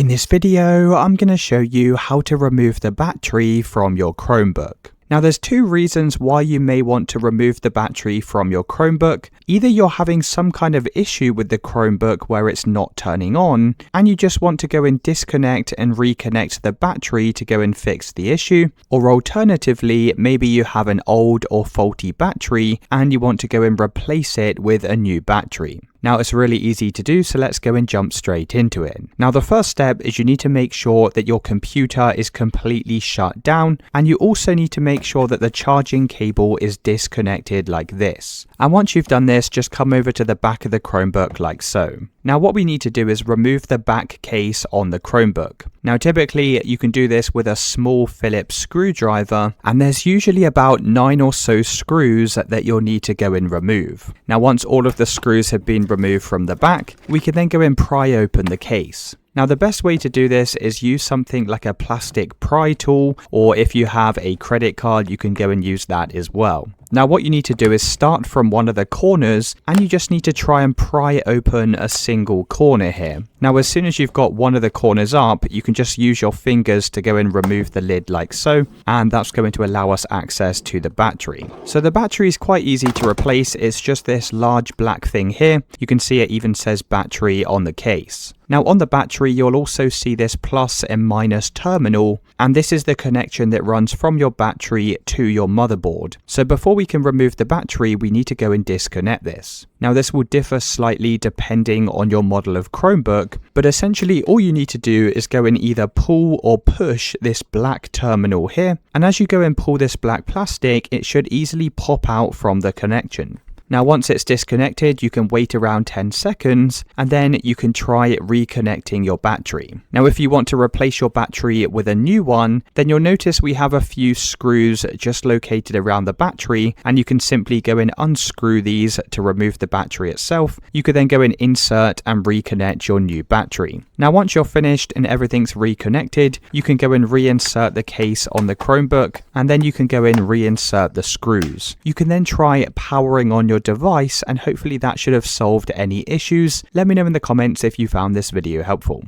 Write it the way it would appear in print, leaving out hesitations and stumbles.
In this video, I'm going to show you how to remove the battery from your Chromebook. Now there's two reasons why you may want to remove the battery from your Chromebook. Either you're having some kind of issue with the Chromebook where it's not turning on, and you just want to go and disconnect and reconnect the battery to go and fix the issue. Or alternatively, maybe you have an old or faulty battery and you want to go and replace it with a new battery. Now it's really easy to do, so let's go and jump straight into it. Now the first step is you need to make sure that your computer is completely shut down, and you also need to make sure that the charging cable is disconnected like this. And once you've done this, just come over to the back of the Chromebook like so. Now what we need to do is remove the back case on the Chromebook. Now typically you can do this with a small Phillips screwdriver, and there's usually about 9 or so screws that you'll need to go and remove. Now once all of the screws have been removed from the back, we can then go and pry open the case. Now the best way to do this is use something like a plastic pry tool, or if you have a credit card you can go and use that as well. Now what you need to do is start from one of the corners, and you just need to try and pry open a single corner here. Now as soon as you've got one of the corners up, you can just use your fingers to go and remove the lid like so, and that's going to allow us access to the battery. So the battery is quite easy to replace. It's just this large black thing here. You can see it even says battery on the case. Now on the battery you'll also see this plus and minus terminal, and this is the connection that runs from your battery to your motherboard. So before we can remove the battery, we need to go and disconnect this. Now this will differ slightly depending on your model of Chromebook, but essentially all you need to do is go and either pull or push this black terminal here, and as you go and pull this black plastic, it should easily pop out from the connection. Now once it's disconnected, you can wait around 10 seconds and then you can try reconnecting your battery. Now if you want to replace your battery with a new one, then you'll notice we have a few screws just located around the battery, and you can simply go and unscrew these to remove the battery itself. You could then go and insert and reconnect your new battery. Now once you're finished and everything's reconnected, you can go and reinsert the case on the Chromebook, and then you can go and reinsert the screws. You can then try powering on your device, and hopefully that should have solved any issues. Let me know in the comments if you found this video helpful.